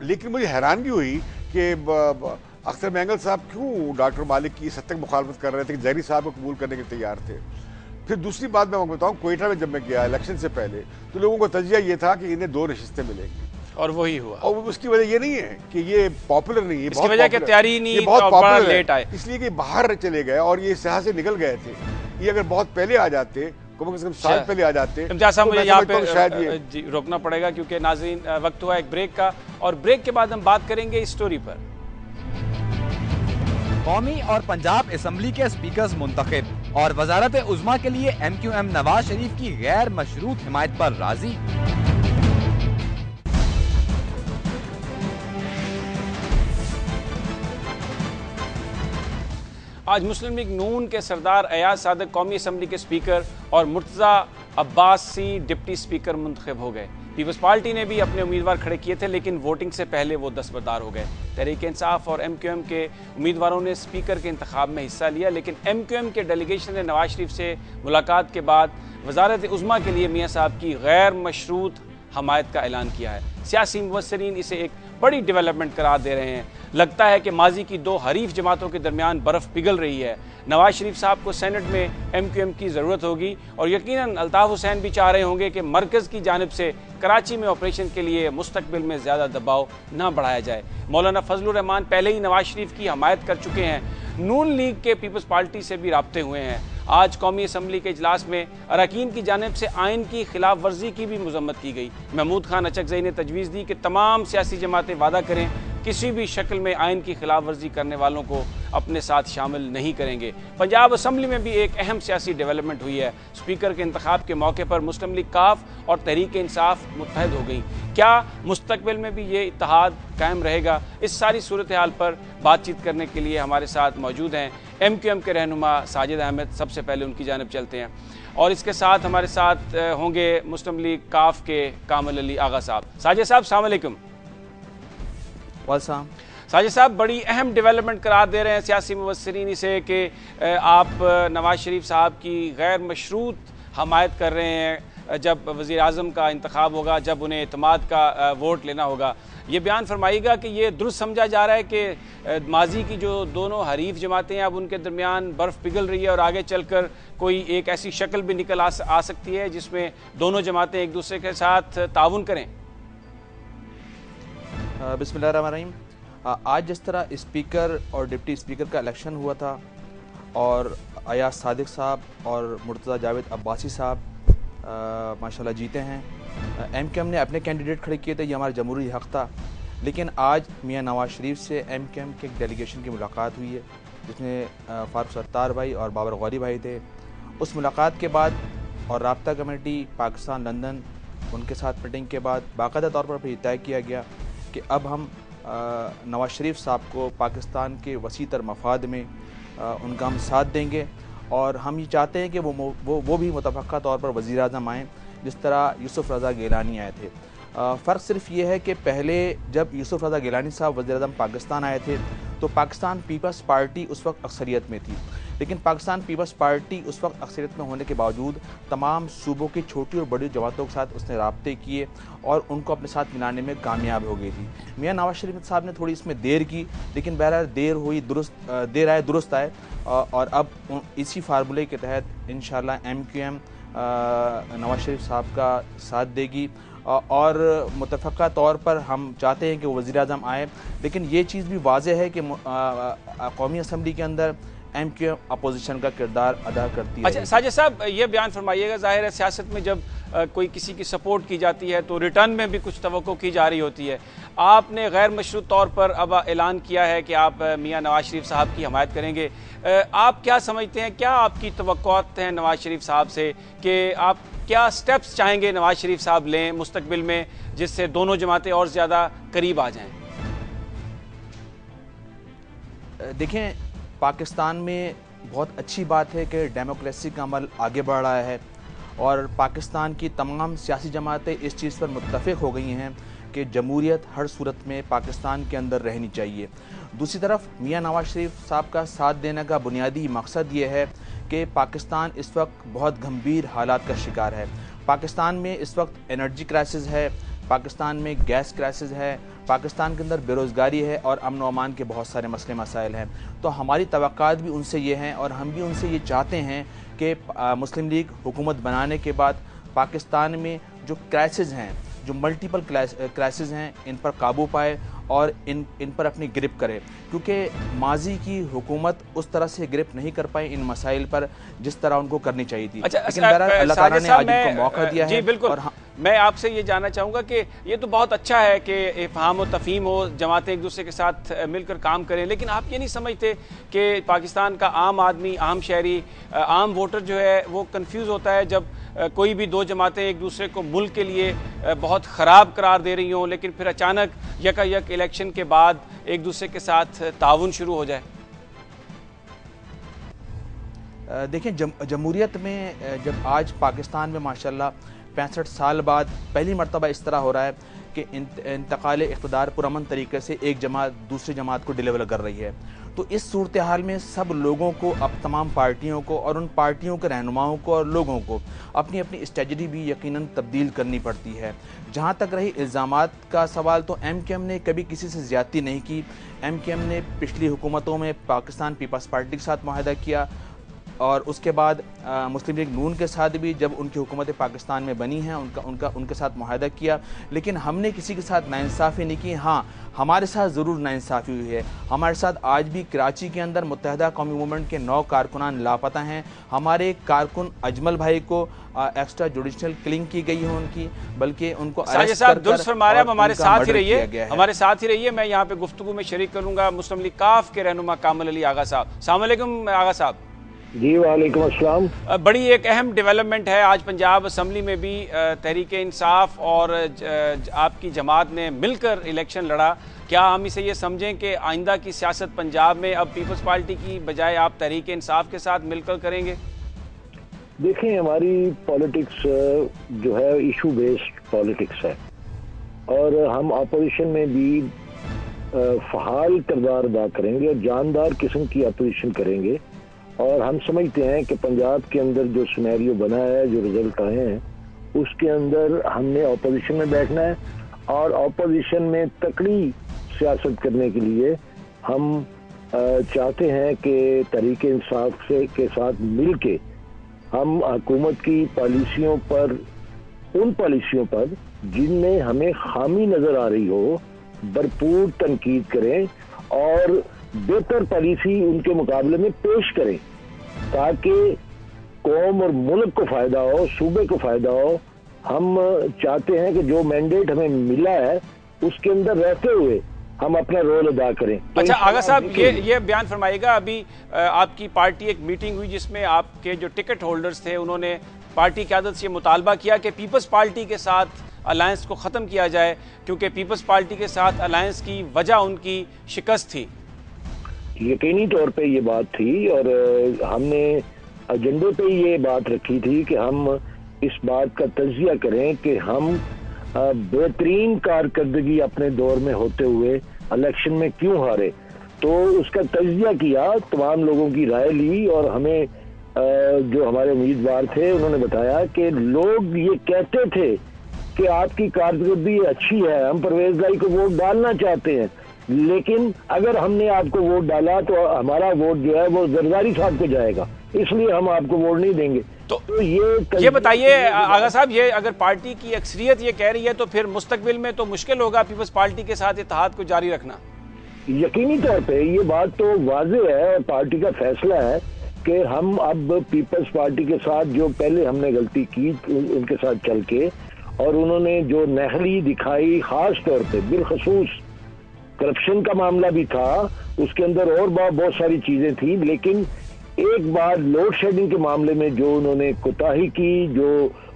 लेकिन मुझे हैरानगी हुई कि अख्तर बैंगल साहब क्यों डॉक्टर मालिक की इस हद तक मुखालफत कर रहे थे कि जहरी साहब को कबूल करने के तैयार थे। फिर दूसरी बात मैं आपको बताऊँ, कोयटा में जब मैं गया इलेक्शन से पहले तो लोगों को तजिया ये था कि इन्हें 2 नशिस्तें मिलेंगी, और वही हुआ। और उसकी वजह ये नहीं है कि ये पॉपुलर नहीं है, इसकी वजह कि तैयारी नहीं, ये बहुत पॉपुलर लेट आए, इसलिए कि बाहर चले गए और ये यहाँ से निकल गए थे। ये अगर बहुत पहले आ जाते, कम से कम साल पहले आ जाते, इम्तियाज साहब मुझे यहाँ पे शायद ये रोकना पड़ेगा क्योंकि नाज़रीन वक्त हुआ एक ब्रेक का, और ब्रेक के बाद हम बात करेंगे इस स्टोरी पर। कौमी और पंजाब असम्बली के स्पीकर्स मुंतखब और वजारत उज़्मा के लिए MQM नवाज शरीफ की गैर मशरूत हिमायत पर राजी। आज मुस्लिम लीग नून के सरदार अयाज सादक कौमी असम्बली के स्पीकर और मुर्तज़ा अब्बासी डिप्टी स्पीकर मुंतखब हो गए। पीपल्स पार्टी ने भी अपने उम्मीदवार खड़े किए थे, लेकिन वोटिंग से पहले वो दस्तबरदार हो गए। तहरीक इंसाफ और MQM के उम्मीदवारों ने स्पीकर के इंतखाब में हिस्सा लिया, लेकिन MQM के डेलीगेशन ने नवाज शरीफ से मुलाकात के बाद वजारत उज़्मा के लिए मियाँ साहब की गैर मशरूत हमायत का ऐलान किया है। सियासी मुबस्सरीन इसे एक बड़ी डेवलपमेंट करार दे रहे हैं। लगता है कि माजी की 2 हरीफ जमातों के दरमियान बर्फ़ पिघल रही है। नवाज शरीफ साहब को सेनेट में MQM की ज़रूरत होगी, और यकीनन अल्ताफ़ हुसैन भी चाह रहे होंगे कि मरकज़ की जानिब से कराची में ऑपरेशन के लिए मुस्तकबिल में ज़्यादा दबाव न बढ़ाया जाए। मौलाना फजलुर रहमान पहले ही नवाज शरीफ की हमायत कर चुके हैं। नून लीग के पीपल्स पार्टी से भी राब्ते हुए हैं। आज कौमी असम्बली के इजलास में अरकान की जानिब से आइन की खिलाफ वर्जी की भी मजम्मत की गई। महमूद खान अचकज़ई ने तजवीज़ दी कि तमाम सियासी जमातें वादा करें किसी भी शक्ल में आइन की खिलाफ वर्जी करने वालों को अपने साथ शामिल नहीं करेंगे। पंजाब असम्बली में भी एक अहम सियासी डेवलपमेंट हुई है। स्पीकर के इंतखाब के मौके पर मुस्लिम लीग काफ और तहरीक इंसाफ मुत्तहद हो गई। क्या मुस्तकबिल में भी ये इत्तेहाद कायम रहेगा? इस सारी सूरत हाल पर बातचीत करने के लिए हमारे साथ मौजूद हैं MQM के रहनुमा साजिद अहमद। सबसे पहले उनकी जानिब चलते हैं, और इसके साथ हमारे साथ होंगे मुस्लिम लीग काफ के कामिल अली आगा साहब। साजिद साहब अस्सलाम वालेकुम। साजिद साहब, बड़ी अहम डेवलपमेंट करार दे रहे हैं सियासी मुबस्सरीन इसे कि आप नवाज शरीफ साहब की गैर मशरूत हमायत कर रहे हैं जब वज़ीर आज़म का इंतखाब होगा, जब उन्हें एतमाद का वोट लेना होगा, ये बयान फरमाइएगा कि ये दुरुस्त समझा जा रहा है कि माजी की जो दोनों हरीफ जमातें हैं अब उनके दरमियान बर्फ़ पिघल रही है और आगे चलकर कोई एक ऐसी शक्ल भी निकल आ सकती है जिसमें दोनों जमातें एक दूसरे के साथ ताउन करें? बिस्मिल्लाहिर्रहमानिर्रहीम। आज जिस तरह स्पीकर और डिप्टी स्पीकर का इलेक्शन हुआ था और अयाज सादिक साहब और मुर्तज़ा जावेद अब्बासी साहब माशाल्लाह जीते हैं, एमकेएम ने अपने कैंडिडेट खड़े किए थे, ये हमारा जमहूरी हक़ था। लेकिन आज मियां नवाज शरीफ से एमकेएम के एक डेलीगेशन की मुलाकात हुई है जिसमें फ़ारूक सत्तार भाई और बाबर गौरी भाई थे। उस मुलाकात के बाद और राब्ता कमेटी पाकिस्तान लंदन उनके साथ मीटिंग के बाद बाकायदा तौर पर भी तय किया गया कि अब हम नवाज शरीफ साहब को पाकिस्तान के वसीतर मफाद में उनका हम साथ देंगे और हम ये चाहते हैं कि वो भी मुतफ़क्का तौर पर वज़ीर आज़म आएँ जिस तरह यूसुफ रज़ा गिलानी आए थे। फ़र्क सिर्फ ये है कि पहले जब यूसुफ रज़ा गिलानी साहब वज़ीर आज़म पाकिस्तान आए थे तो पाकिस्तान पीपल्स पार्टी उस वक्त अक्सरियत में थी, लेकिन पाकिस्तान पीपल्स पार्टी उस वक्त अक्सरियत में होने के बावजूद तमाम सूबों की छोटी और बड़ी जमातों के साथ उसने राब्ते किए और उनको अपने साथ मिलाने में कामयाब हो गई थी। मियां नवाज शरीफ साहब ने थोड़ी इसमें देर की, लेकिन बहरहाल देर हुई देर आए दुरुस्त आए और अब इसी फार्मूले के तहत इंशाअल्लाह एमक्यूएम नवाज शरीफ साहब का साथ देगी और मुतफ़क्का तौर पर हम चाहते हैं कि वो वज़ीर आज़म आए। लेकिन ये चीज़ भी वाज़ेह है कि कौमी असम्बली के अंदर एमक्यूएम अपोजिशन का किरदार अदा करती है। अच्छा साजिद साहब, ये बयान फरमाइएगा, ज़ाहिर है सियासत में जब कोई किसी की सपोर्ट की जाती है तो रिटर्न में भी कुछ तवक्को की जा रही होती है। आपने गैर मशरूत तौर पर अब ऐलान किया है कि आप मियां नवाज शरीफ साहब की हमायत करेंगे। आप क्या समझते हैं, क्या आपकी तवक्कुआत हैं नवाज शरीफ साहब से कि आप क्या स्टेप्स चाहेंगे नवाज शरीफ साहब लें मुस्तकबिल में जिससे दोनों जमातें और ज़्यादा करीब आ जाएं? देखें, पाकिस्तान में बहुत अच्छी बात है कि डेमोक्रेसी का अमल आगे बढ़ रहा है और पाकिस्तान की तमाम सियासी जमातें इस चीज़ पर मुत्तफ़िक़ हो गई हैं कि जमहूरियत हर सूरत में पाकिस्तान के अंदर रहनी चाहिए। दूसरी तरफ मियां नवाज शरीफ साहब का साथ देने का बुनियादी मकसद ये है कि पाकिस्तान इस वक्त बहुत गंभीर हालात का शिकार है। पाकिस्तान में इस वक्त एनर्जी क्राइसिस है, पाकिस्तान में गैस क्राइसिस है, पाकिस्तान के अंदर बेरोज़गारी है और अमन व अमान के बहुत सारे मसले मसाइल हैं। तो हमारी तवक्कात भी उनसे ये हैं और हम भी उनसे ये चाहते हैं कि मुस्लिम लीग हुकूमत बनाने के बाद पाकिस्तान में जो क्राइसिस हैं, जो मल्टीपल क्राइसिस हैं, इन पर काबू पाए और इन पर अपनी गिरफ्त करे, क्योंकि माजी की हुकूमत उस तरह से गिरफ्त नहीं कर पाई इन मसाइल पर जिस तरह उनको करनी चाहिए थी। अच्छा, लेकिन अल्लाह ताला ने आज इनको मौका दिया है। जी बिल्कुल, और मैं आपसे ये जानना चाहूँगा कि ये तो बहुत अच्छा है कि इफ़हाम व तफ़हीम हो, जमातें एक दूसरे के साथ मिलकर काम करें, लेकिन आप ये नहीं समझते कि पाकिस्तान का आम आदमी, आम शहरी, आम वोटर जो है वो कंफ्यूज होता है जब कोई भी दो जमातें एक दूसरे को मुल्क के लिए बहुत ख़राब करार दे रही हों, लेकिन फिर अचानक यकायक इलेक्शन के बाद एक दूसरे के साथ ताउन शुरू हो जाए? देखें, जमहूरियत में जब आज पाकिस्तान में माशाल्लाह 65 साल बाद पहली मरतबा इस तरह हो रहा है कि इंतकाल इक़्तिदार पुरअमन तरीके से एक जमात दूसरी जमात को डिलीवर कर रही है, तो इस सूरत हाल में सब लोगों को, अब तमाम पार्टियों को और उन पार्टियों के रहनुमाओं को और लोगों को अपनी अपनी स्ट्रेटजी भी यकीनन तब्दील करनी पड़ती है। जहाँ तक रही इल्ज़ामात का सवाल, तो एमकेएम ने कभी किसी से ज़्यादती नहीं की। एमकेएम ने पिछली हुकूमतों में पाकिस्तान पीपल्स पार्टी के साथ मुआहदा किया और उसके बाद मुस्लिम लीग नून के साथ भी जब उनकी हुकूमतें पाकिस्तान में बनी हैं उनके साथ मुआहदा किया, लेकिन हमने किसी के साथ नाइंसाफ़ी नहीं की। हाँ, हमारे साथ ज़रूर नाइंसाफ़ी हुई है। हमारे साथ आज भी कराची के अंदर मुत्तहदा कौमी मूवमेंट के 9 कारकुनान लापता हैं। हमारे कारकुन अजमल भाई को एक्स्ट्रा जुडिशल किलिंग की गई है उनकी, बल्कि उनको दुरुस्त फरमा रहे हैं। हमारे साथ ही रहिए, मैं यहाँ पे गुफ्तगू में शरीक करूँगा मुस्लिम लीग काफ के रहनुमा कामिल अली आगा साहब। अस्सलाम वालेकुम आगा साहब। जी वालेकुम अस्सलाम। बड़ी एक अहम डेवलपमेंट है, आज पंजाब असम्बली में भी तहरीक इंसाफ और आपकी जमात ने मिलकर इलेक्शन लड़ा। क्या हम इसे ये समझें कि आइंदा की सियासत पंजाब में अब पीपल्स पार्टी की बजाय आप तहरीक इंसाफ के साथ मिलकर करेंगे? देखें, हमारी पॉलिटिक्स जो है इशू बेस्ड पॉलिटिक्स है और हम अपोजिशन में भी फ़हाल किरदार अदा करेंगे और जानदार किस्म की अपोजिशन करेंगे। और हम समझते हैं कि पंजाब के अंदर जो सिनेरियो बना है, जो रिजल्ट आए हैं, उसके अंदर हमने ऑपोजिशन में बैठना है और ऑपोजिशन में तकड़ी सियासत करने के लिए हम चाहते हैं कि तहरीक इंसाफ से के साथ मिलके हम हुकूमत की पॉलिसियों पर, उन पॉलिसियों पर जिनमें हमें खामी नजर आ रही हो, भरपूर तनकीद करें और बेहतर पॉलिसी उनके मुकाबले में पेश करें ताकि कौम और मुल्क को फायदा हो, सूबे को फायदा हो। हम चाहते हैं कि जो मैंडेट हमें मिला है उसके अंदर रहते हुए हम अपना रोल अदा करें। तो अच्छा आगा साहब, ये बयान फरमाइएगा, अभी आपकी पार्टी एक मीटिंग हुई जिसमें आपके जो टिकट होल्डर्स थे उन्होंने पार्टी क़यादत से मुतालबा किया कि पीपल्स पार्टी के साथ अलायंस को ख़त्म किया जाए क्योंकि पीपल्स पार्टी के साथ अलायंस की वजह उनकी शिकस्त थी। यकीनी तौर पे ये बात थी और हमने एजेंडे पे ये बात रखी थी कि हम इस बात का तजिया करें कि हम बेहतरीन कारकर्दगी अपने दौर में होते हुए इलेक्शन में क्यों हारे। तो उसका तजिया किया, तमाम लोगों की राय ली और हमें जो हमारे उम्मीदवार थे उन्होंने बताया कि लोग ये कहते थे कि आपकी कारकर्दगी अच्छी है, हम परवेज भाई को वोट डालना चाहते हैं, लेकिन अगर हमने आपको वोट डाला तो हमारा वोट जो है वो जरदारी साहब को जाएगा, इसलिए हम आपको वोट नहीं देंगे। तो ये बताइए आगा साहब, ये अगर पार्टी की अक्सरियत ये कह रही है तो फिर मुस्तकबिल में तो मुश्किल होगा पीपल्स पार्टी के साथ इत्तेहाद को जारी रखना। यकीनी तौर पे ये बात तो वाज़ेह है, पार्टी का फैसला है कि हम अब पीपल्स पार्टी के साथ जो पहले हमने गलती की उनके साथ चल के, और उन्होंने जो नहली दिखाई खास तौर पे बिलखसूस करप्शन का मामला भी था, उसके अंदर और बहुत सारी चीजें थी, लेकिन एक बार लोड शेडिंग के मामले में जो उन्होंने कोताही की, जो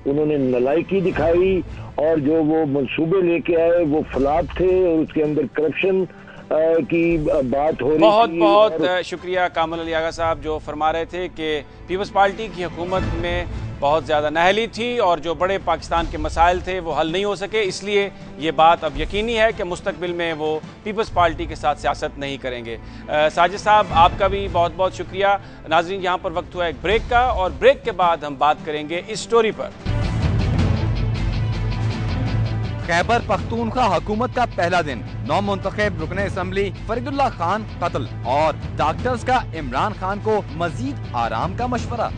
उन्होंने नलायकी दिखाई और जो वो मंसूबे लेके आए वो फ्लॉप थे और उसके अंदर करप्शन की बात हो रही थी। बहुत शुक्रिया कामल अली आगा साहब जो फरमा रहे थे कि पीपल्स पार्टी की हुकूमत में बहुत ज़्यादा नहली थी और जो बड़े पाकिस्तान के मसाइल थे वो हल नहीं हो सके, इसलिए ये बात अब यकीनी है कि मुस्तकबिल में वो पीपल्स पार्टी के साथ सियासत नहीं करेंगे। साजिद साहब आपका भी बहुत बहुत शुक्रिया। नाज़रीन यहाँ पर वक्त हुआ एक ब्रेक का और ब्रेक के बाद हम बात करेंगे इस स्टोरी पर। खैबर पख्तूनख्वा हुकूमत का पहला दिन, नौमुंतखब रुकने असम्बली फरीदुल्लाह खान कत्ल और डॉक्टर्स का इमरान खान को मजीद आराम का मशवरा।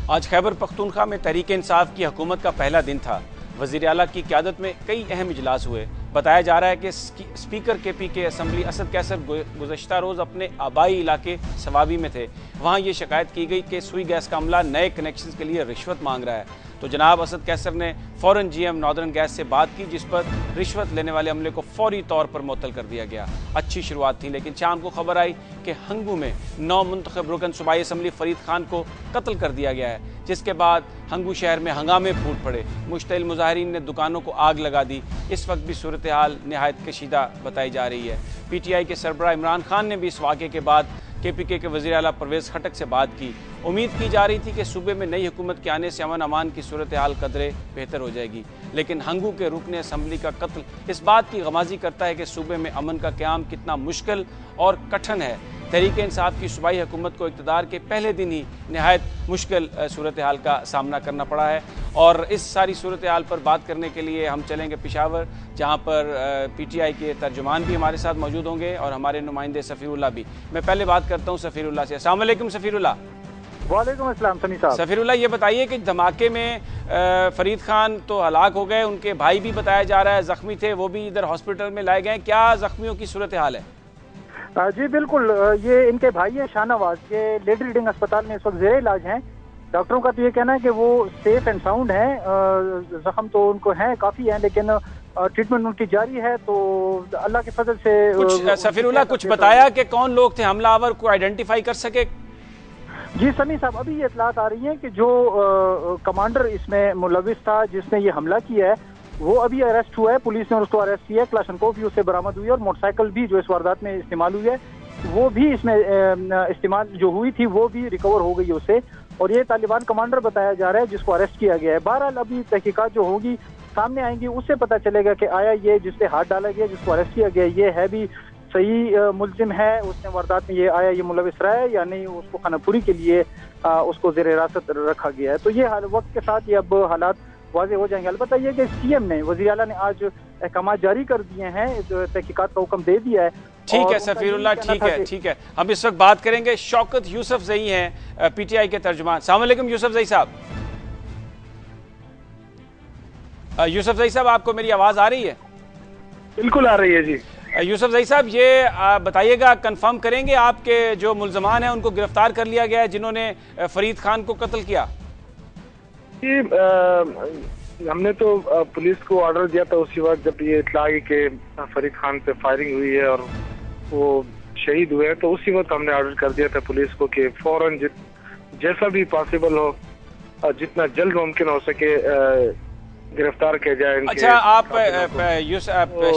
आज खैबर पख्तूनख्वा में तहरीक इंसाफ की हुकूमत का पहला दिन था। वज़ीर आला की क़यादत में कई अहम इजलास हुए। बताया जा रहा है कि speaker KPK assembly Asad Qaiser गुज़श्ता रोज़ अपने आबाई इलाके सवाबी में थे। वहाँ ये शिकायत की गई कि सुई गैस का अमला नए कनेक्शन के लिए रिश्वत मांग रहा है। तो जनाब असद कैसर ने फ़ौरन GM नॉर्दर्न गैस से बात की, जिस पर रिश्वत लेने वाले अमले को फौरी तौर पर मुअत्तल कर दिया गया। अच्छी शुरुआत थी, लेकिन शाम को खबर आई कि हंगू में नौमुंतखब रुकन सूबाई असम्बली फरीद खान को कत्ल कर दिया गया है, जिसके बाद हंगू शहर में हंगामे फूट पड़े। मुश्तइल मुजाहिरीन ने दुकानों को आग लगा दी। इस वक्त भी सूरत हाल नहायत कशीदा बताई जा रही है। PTI के सरबराह इमरान खान ने भी इस वाक़े के बाद KPK के वज़ीर आला परवेज़ खटक से बात की। उम्मीद की जा रही थी कि सूबे में नई हुकूमत के आने से अमन अमान की सूरत हाल कदरे बेहतर हो जाएगी, लेकिन हंगू के रुकने असम्बली का कत्ल इस बात की गमाजी करता है कि सूबे में अमन का क़याम कितना मुश्किल और कठिन है। तहरीक इंसाफ की सूबाई हुकूमत को इक़्तिदार के पहले दिन ही नहायत मुश्किल सूरत हाल का सामना करना पड़ा है। और इस सारी सूरत हाल पर बात करने के लिए हम चलेंगे पेशावर, जहाँ पर PTI के तर्जुमान भी हमारे साथ मौजूद होंगे और हमारे नुमाइंदे सफ़ीरुल्लाह भी। मैं पहले बात करता हूँ सफ़ीरुल्लाह से। अस्सलाम वालेकुम सफ़ीरुल्लाह। वालेकुम अस्सलाम सनी साहब। सफ़ीरुल्लाह ये बताइए कि धमाके में फरीद खान तो हलाक हो गए, उनके भाई भी बताया जा रहा है ज़ख्मी थे, वो भी इधर हॉस्पिटल में लाए गए। क्या ज़ख्मियों की सूरत हाल है? जी बिल्कुल, ये इनके भाई है शाहनवाज, ये लेडी रीडिंग अस्पताल में इस वक्त ज़ेरे इलाज हैं। डॉक्टरों का तो ये कहना है कि वो सेफ एंड साउंड हैं। जख्म तो उनको हैं, काफ़ी हैं, लेकिन ट्रीटमेंट उनकी जारी है। तो अल्लाह के फजल से कुछ सफ़ीरुल्लाह कुछ बताया कि कौन लोग थे हमलावर, को आइडेंटिफाई कर सके? जी सनी साहब, अभी ये इतलात आ रही है कि जो कमांडर इसमें मुलविस था जिसने ये हमला किया है वो अभी अरेस्ट हुआ है। पुलिस ने उसको अरेस्ट किया है। क्लाशनकोव भी उससे बरामद हुई है और मोटरसाइकिल भी जो इस वारदात में इस्तेमाल हुई है वो भी इसमें इस्तेमाल जो हुई थी वो भी रिकवर हो गई उससे। और ये तालिबान कमांडर बताया जा रहा है जिसको अरेस्ट किया गया है। बहरहाल अभी तहकीकात जो होगी सामने आएंगी, उससे पता चलेगा कि आया ये जिस पे हाथ डाला गया, जिसको अरेस्ट किया गया, ये है भी सही मुलजिम है, उसने वारदात में ये आया, ये मुलविस रहा है या नहीं, उसको खानापुरी के लिए उसको जेर हिरासत रखा गया है। तो ये वक्त के साथ ये अब हालात वाजे हो जाएंगे। अलबत्ता ये कि सीएम ने, वज़ीर आला ने आज अहकाम जारी कर दिए हैं, तहकीकात का हुक्म दे दिया है। ठीक है सफीरुल्लाह, ठीक है। हम इस वक्त बात करेंगे शौकत यूसुफजई हैं पीटीआई के तर्जुमान। अस्सलाम वालेकुम यूसुफजई साहब। यूसुफजई साहब, आपको मेरी आवाज आ रही है? बिल्कुल आ रही है जी। यूसुफजई साहब, ये बताइएगा, कंफर्म करेंगे आपके जो मुल्जमान हैं उनको गिरफ्तार कर लिया गया है जिन्होंने फरीद खान को कत्ल किया? जी, हमने तो पुलिस को ऑर्डर दिया था उसी वक्त जब ये इत्तला आई कि फरीद खान पे फायरिंग हुई है और वो शहीद हुए हैं, तो उसी वक्त हमने ऑर्डर कर दिया था पुलिस को कि फौरन जैसा भी पॉसिबल हो, जितना जल्द मुमकिन हो सके गिरफ्तार किया जाए। अच्छा, आप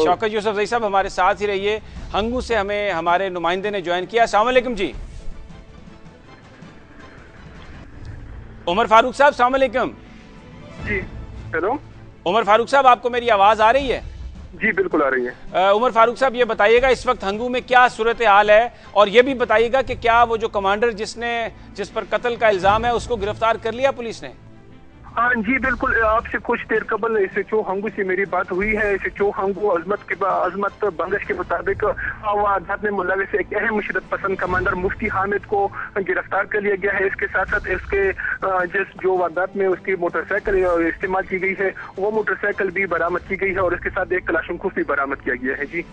शौकत यूसुफजई साहब हमारे साथ ही रहिए। हंगू से हमें हमारे नुमाइंदे ने ज्वाइन किया। अस्सलाम वालेकुम जी। उमर फारूक साहब, अस्सलाम वालेकुम। जी हेलो उमर फारूक साहब, आपको मेरी आवाज आ रही है? जी बिल्कुल आ रही है। उमर फारूक साहब, ये बताइएगा इस वक्त हंगू में क्या सूरत हाल है, और ये भी बताइएगा कि क्या वो जो कमांडर जिस पर कत्ल का इल्जाम है उसको गिरफ्तार कर लिया पुलिस ने? हाँ जी बिल्कुल, आपसे कुछ देर कबल एसएचओ हंगू से मेरी बात हुई है। एसएचओ हंगू अजमत बंगश के मुताबिक वारदात में मुलविस एक अहम शिदत पसंद कमांडर मुफ्ती हामिद को गिरफ्तार कर लिया गया है। इसके साथ साथ इसके जो वारदात में उसकी मोटरसाइकिल इस्तेमाल की गई है वो मोटरसाइकिल भी बरामद की गई है और इसके साथ एक कलाशनकोफ भी बरामद किया गया है जी।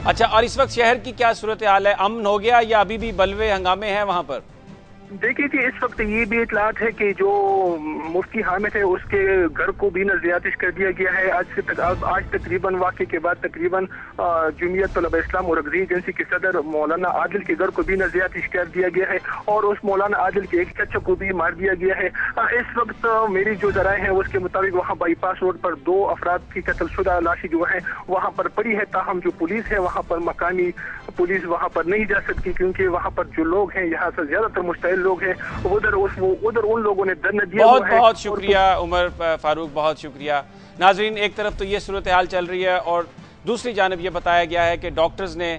अच्छा, और इस वक्त शहर की क्या सूरत हाल है? अमन हो गया या अभी भी बलवे हंगामे हैं वहां पर? देखिए जी, इस वक्त ये भी इतलात है कि जो मुफ्ती हामिद है उसके घर को भी नजरियातिश कर दिया गया है। आज तकरीबन वाक़े के बाद तकरीबन जमीयत तलबा इस्लाम और अगजी एजेंसी के सदर मौलाना आदिल के घर को भी नजरियातिश कर दिया गया है और उस मौलाना आदिल के एक चचा को भी मार दिया गया है। इस वक्त मेरी जो जराए हैं उसके मुताबिक वहाँ बाईपास रोड पर 2 अफराद की कत्लशुदा लाशें जो है वहाँ पर पड़ी है। ताहम जो पुलिस है वहाँ पर, मकामी पुलिस वहाँ पर नहीं जा सकती क्योंकि वहाँ पर जो लोग हैं, यहाँ से ज्यादातर मुश्तइल लोग हैं, उधर उन लोगों ने धरना दिया। बहुत शुक्रिया उमर फारूक, बहुत शुक्रिया। नाजरीन, एक तरफ तो ये सूरत हाल चल रही है और दूसरी जानब ये बताया गया है कि डॉक्टर्स ने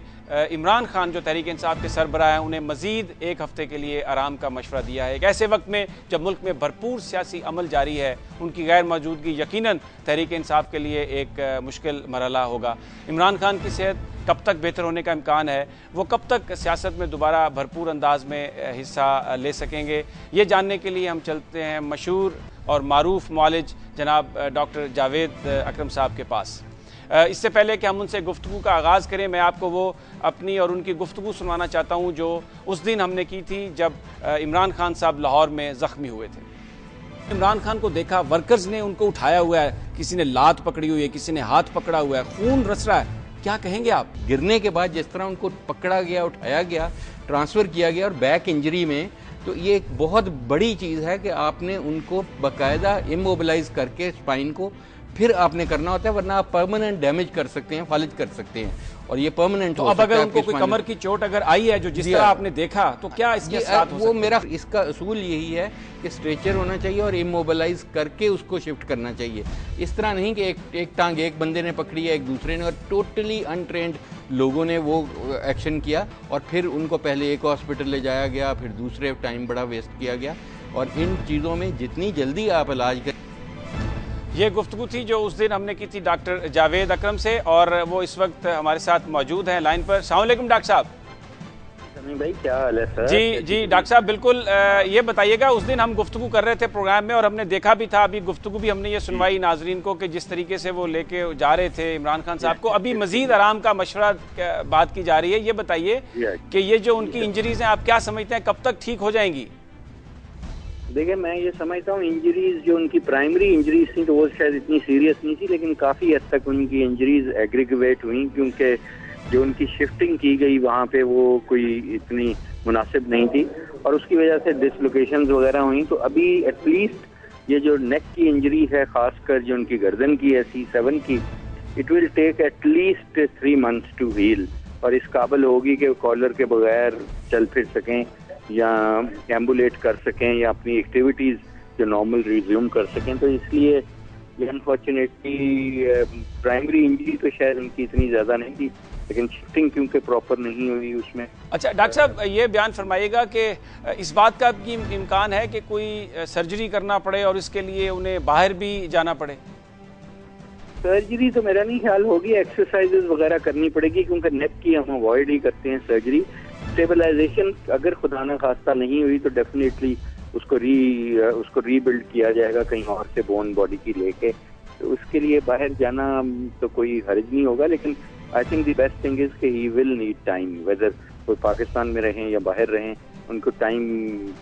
इमरान खान जो तहरीक इंसाफ के सरबराह हैं उन्हें मजीद 1 हफ्ते के लिए आराम का मशवरा दिया है। एक ऐसे वक्त में जब मुल्क में भरपूर सियासी अमल जारी है, उनकी गैर मौजूदगी यकीनन तहरीक इंसाफ के लिए एक मुश्किल मरहला होगा। इमरान खान की सेहत कब तक बेहतर होने का इम्कान है, वो कब तक सियासत में दोबारा भरपूर अंदाज में हिस्सा ले सकेंगे, ये जानने के लिए हम चलते हैं मशहूर और मारूफ मुआलिज जनाब डॉक्टर जावेद अकरम साहब के पास। इससे पहले कि हम उनसे गुफ्तगू का आगाज़ करें, मैं आपको वो अपनी और उनकी गुफ्तगू सुनवाना चाहता हूँ जो उस दिन हमने की थी जब इमरान खान साहब लाहौर में ज़ख्मी हुए थे। इमरान खान को देखा, वर्कर्स ने उनको उठाया हुआ है, किसी ने लात पकड़ी हुई है, किसी ने हाथ पकड़ा हुआ है, खून रस रहा है। क्या कहेंगे आप? गिरने के बाद जिस तरह उनको पकड़ा गया, उठाया गया, ट्रांसफ़र किया गया और बैक इंजरी में, तो ये एक बहुत बड़ी चीज़ है कि आपने उनको बाकायदा इमोबिलाइज करके स्पाइन को फिर आपने करना होता है, वरना आप परमानेंट डैमेज कर सकते हैं, फालिज कर सकते हैं और ये परमानेंट तो अब अगर उनको कोई कमर की चोट अगर आई है जो जिस तरह आपने देखा, तो क्या इसके साथ वो मेरा इसका असूल यही है कि स्ट्रेचर होना चाहिए और इमोबिलाइज करके उसको शिफ्ट करना चाहिए। इस तरह नहीं कि एक टांग एक बंदे ने पकड़ी है, एक दूसरे ने, और टोटली अनट्रेंड लोगों ने वो एक्शन किया और फिर उनको पहले एक हॉस्पिटल ले जाया गया, फिर दूसरे टाइम बड़ा वेस्ट किया गया। और इन चीज़ों में जितनी जल्दी आप इलाज करें। ये गुफ्तगू थी जो उस दिन हमने की थी डॉक्टर जावेद अकरम से और वो इस वक्त हमारे साथ मौजूद हैं लाइन पर। अस्सलाम वालेकुम डॉक्टर साहब। भाई क्या हाल है सर? जी डॉक्टर साहब, बिल्कुल ये बताइएगा, उस दिन हम गुफ्तगू कर रहे थे प्रोग्राम में और हमने देखा भी था, अभी गुफ्तगू भी हमने ये सुनवाई नाजरीन को कि जिस तरीके से वो लेके जा रहे थे इमरान खान साहब को। अभी मजीद आराम का मशवरा बात की जा रही है। ये बताइए कि ये जो उनकी इंजरीज हैं आप क्या समझते हैं कब तक ठीक हो जाएंगी? देखिए, मैं ये समझता हूँ इंजरीज जो उनकी प्राइमरी इंजरीज थी तो वो शायद इतनी सीरियस नहीं थी, लेकिन काफ़ी हद तक उनकी इंजरीज एग्रीगेट हुई क्योंकि जो उनकी शिफ्टिंग की गई वहाँ पे वो कोई इतनी मुनासिब नहीं थी और उसकी वजह से डिसलोकेशंस वगैरह हुई। तो अभी एटलीस्ट ये जो नेक की इंजरी है, खासकर जो उनकी गर्दन की है C7 की, it will take at least 3 months to heal और इस काबिल होगी कि कॉलर के बगैर चल फिर सकें। या एम्बुलेट कर सकें या अपनी एक्टिविटीज़ जो नॉर्मल रिज्यूम कर सकें। तो इसलिए अनफॉर्चुनेटली प्राइमरी इंजरी तो शायद उनकी इतनी ज़्यादा नहीं थी, लेकिन शिफ्टिंग क्योंकि प्रॉपर नहीं हुई उसमें। अच्छा डॉक्टर साहब, ये बयान फरमाइएगा कि इस बात का भी इम्कान है कि कोई सर्जरी करना पड़े और इसके लिए उन्हें बाहर भी जाना पड़े? सर्जरी तो मेरा नहीं ख्याल होगी, एक्सरसाइजेज वगैरह करनी पड़ेगी क्योंकि नेक की हम अवॉइड ही करते हैं सर्जरी। स्टेबलाइजेशन अगर खुदा न खास्ता नहीं हुई तो डेफिनेटली उसको रीबिल्ड किया जाएगा कहीं और से बोन बॉडी की लेके। तो उसके लिए बाहर जाना तो कोई हर्ज नहीं होगा, लेकिन I think the best thing is कि he will need time, whether कोई पाकिस्तान में रहें या बाहर रहें, उनको टाइम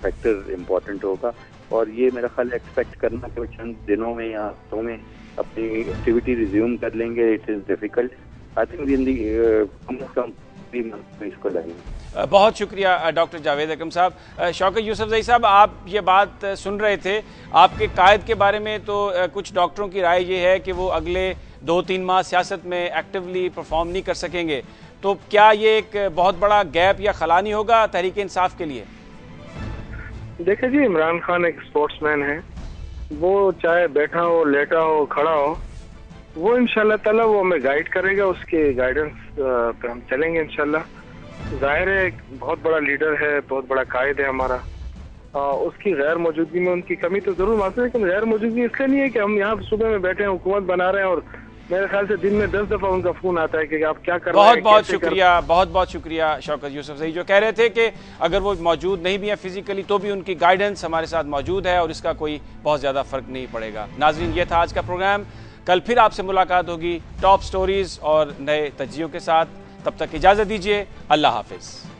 फैक्टर इम्पोर्टेंट होगा। और ये मेरा ख्याल एक्सपेक्ट करना कि वो चंद दिनों में या हफ्तों में अपनी एक्टिविटी रिज्यूम कर लेंगे, it is difficult. I think in the कम से कम 3 मंथ में इसको लगेंगे। बहुत शुक्रिया डॉक्टर जावेद अकरम साहब। शौकत यूसुफजई साहब, आप ये बात सुन रहे थे, आपके कायद के बारे में तो कुछ डॉक्टरों की राय ये है कि वो अगले 2-3 माह सियासत में एक्टिवली परफॉर्म नहीं कर सकेंगे। तो क्या ये एक बहुत बड़ा गैप या खला नहीं होगा तहरीक इंसाफ के लिए? देखिए जी, इमरान खान एक स्पोर्ट्समैन है, वो चाहे बैठा हो, लेटा हो, खड़ा हो, वो इंशाल्लाह ताला वो हमें गाइड करेगा, उसके गाइडेंस पे हम चलेंगे इंशाल्लाह। जाहिर है बहुत बड़ा लीडर है, बहुत बड़ा कायद है हमारा, उसकी गैर मौजूदगी में उनकी कमी तो जरूर महसूस है, लेकिन गैर मौजूदगी इसलिए नहीं है कि हम यहाँ सुबह में बैठे हैं, हुकूमत बना रहे हैं और मेरे ख्याल से दिन में 10 दफा उनका फोन आता है कि आप क्या कर रहे हैं। बहुत बहुत शुक्रिया शौकत यूसुफजई, जो कह रहे थे कि अगर वो मौजूद नहीं भी हैं फिजिकली तो भी उनकी गाइडेंस हमारे साथ मौजूद है और इसका कोई बहुत ज़्यादा फर्क नहीं पड़ेगा। नाजरीन, ये था आज का प्रोग्राम। कल फिर आपसे मुलाकात होगी टॉप स्टोरीज और नए तज्जियों के साथ। तब तक इजाज़त दीजिए। अल्लाह हाफिज़।